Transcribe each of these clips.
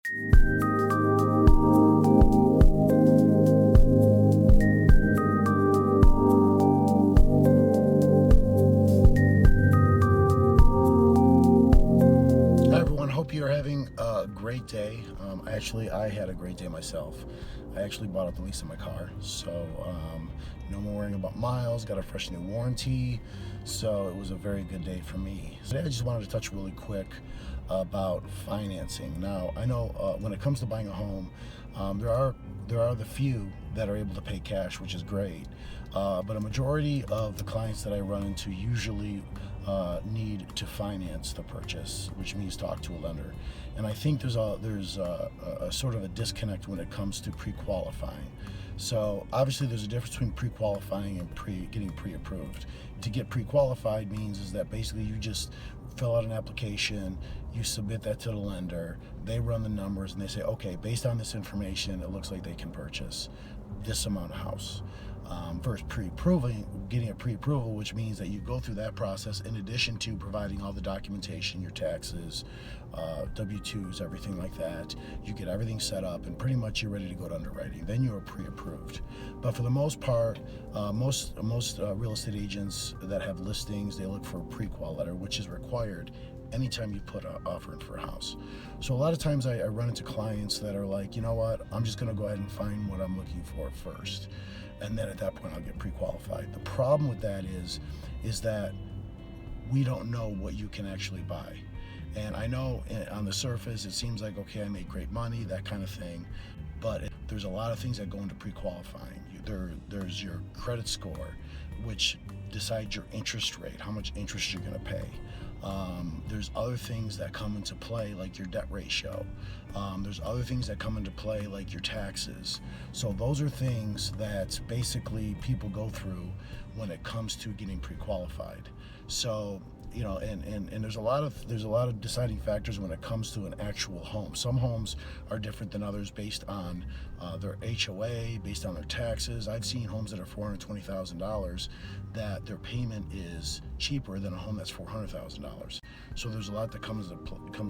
Hi everyone, hope you're having a great day. I had a great day myself. I actually bought up the lease on my car, so no more worrying about miles, got a fresh new warranty, so it was a very good day for me. Today I just wanted to touch really quick about financing. Now, I know when it comes to buying a home, there are the few that are able to pay cash, which is great, but a majority of the clients that I run into usually need to finance the purchase, which means talk to a lender. And I think there's a sort of a disconnect when it comes to pre-qualifying. So obviously there's a difference between pre-qualifying and getting pre-approved. To get pre-qualified means is that basically you just fill out an application, you submit that to the lender, they run the numbers and they say, okay, based on this information, it looks like they can purchase this amount of house. Versus getting a pre-approval, which means that you go through that process in addition to providing all the documentation, your taxes, W-2s, everything like that. You get everything set up and pretty much you're ready to go to underwriting. Then you're pre-approved. But for the most part, most real estate agents that have listings, they look for a pre-qual letter, which is required anytime you put an offer in for a house. So a lot of times I run into clients that are like, you know what, I'm just gonna go ahead and find what I'm looking for first. And then at that point I'll get pre-qualified. The problem with that is that we don't know what you can actually buy. And I know on the surface it seems like, okay, I make great money, that kind of thing, but there's a lot of things that go into pre-qualifying. There's your credit score, which decides your interest rate, how much interest you're gonna pay. There's other things that come into play like your debt ratio. There's other things that come into play like your taxes. So those are things that basically people go through when it comes to getting pre-qualified. So you know, and there's a lot of deciding factors when it comes to an actual home. Some homes are different than others based on their HOA, based on their taxes. I've seen homes that are $420,000 that their payment is cheaper than a home that's $400,000. So there's a lot that comes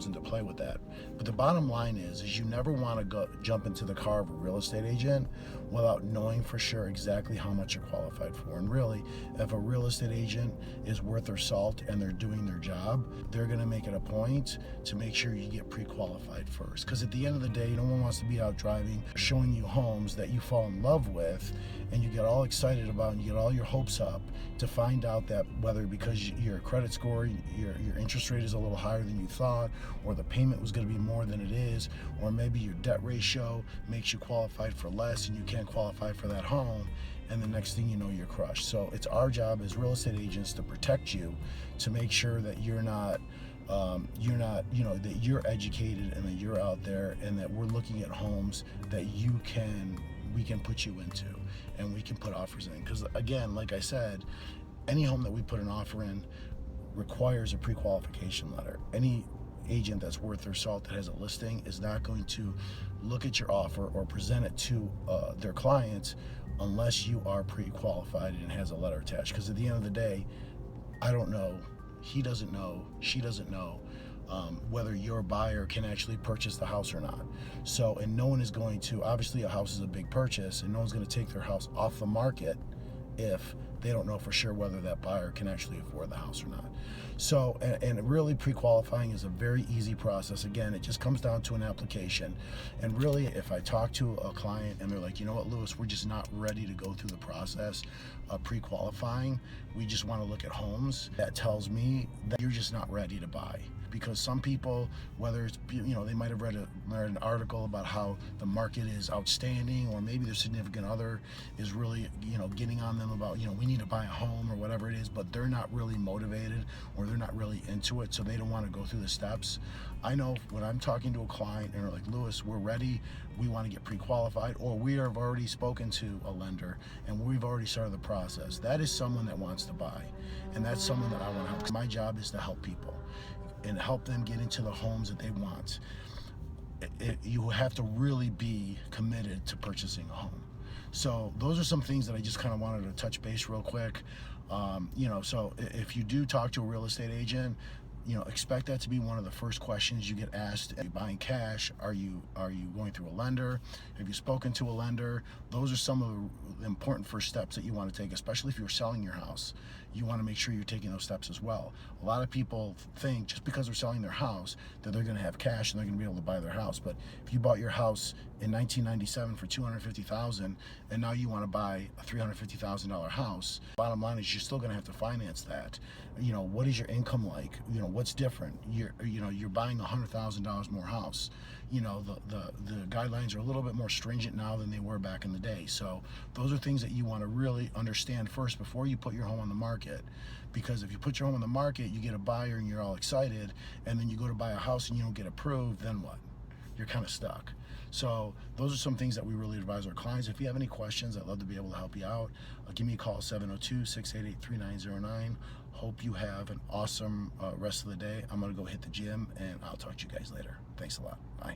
into play with that. But the bottom line is you never want to jump into the car of a real estate agent without knowing for sure exactly how much you're qualified for. And really, if a real estate agent is worth their salt and they're doing their job, they're going to make it a point to make sure you get pre-qualified first. Because at the end of the day, no one wants to be out driving, showing you homes that you fall in love with and you get all excited about and you get all your hopes up to find out that whether because your credit score, your interest rate is a little higher than you thought, or the payment was going to be more than it is, or maybe your debt ratio makes you qualified for less and you can't qualify for that home, and the next thing you know, you're crushed. So it's our job as real estate agents to protect you, to make sure that you're not, that you're educated and that you're out there and that we're looking at homes that we can put you into and we can put offers in. Because again, like I said, any home that we put an offer in requires a pre-qualification letter. Any agent that's worth their salt that has a listing is not going to look at your offer or present it to their clients unless you are pre-qualified and it has a letter attached. Because at the end of the day, I don't know, he doesn't know, she doesn't know whether your buyer can actually purchase the house or not. So, and no one is going to, obviously a house is a big purchase and no one's going to take their house off the market if they don't know for sure whether that buyer can actually afford the house or not. So, and really pre-qualifying is a very easy process. Again, it just comes down to an application. And really, if I talk to a client and they're like, you know what, Lewis, we're just not ready to go through the process of pre-qualifying, we just want to look at homes, that tells me that you're just not ready to buy. Because some people, whether it's, they might have read an article about how the market is outstanding, or maybe their significant other is really, getting on them about, we need to buy a home or whatever it is, but they're not really motivated or they're not really into it, so they don't want to go through the steps. I know when I'm talking to a client and they're like, Lewis, we're ready, we want to get pre-qualified, or we have already spoken to a lender and we've already started the process. That is someone that wants to buy, and that's someone that I want to help. My job is to help people and help them get into the homes that they want. You have to really be committed to purchasing a home. So those are some things that I just kind of wanted to touch base real quick. So if you do talk to a real estate agent, expect that to be one of the first questions you get asked. Are you buying cash? Are you going through a lender? Have you spoken to a lender? Those are some of the important first steps that you want to take, especially if you're selling your house. You want to make sure you're taking those steps as well. A lot of people think just because they're selling their house that they're going to have cash and they're going to be able to buy their house. But if you bought your house in 1997 for $250,000 and now you want to buy a $350,000 house, bottom line is you're still going to have to finance that. What is your income like? What's different? You're buying a $100,000 more house. The guidelines are a little bit more stringent now than they were back in the day. So those are things that you want to really understand first before you put your home on the market. Because if you put your home on the market, you get a buyer and you're all excited, and then you go to buy a house and you don't get approved, then what? You're kind of stuck. So those are some things that we really advise our clients. If you have any questions, I'd love to be able to help you out. Give me a call, 702-688-3909. Hope you have an awesome rest of the day. I'm going to go hit the gym, and I'll talk to you guys later. Thanks a lot. Bye.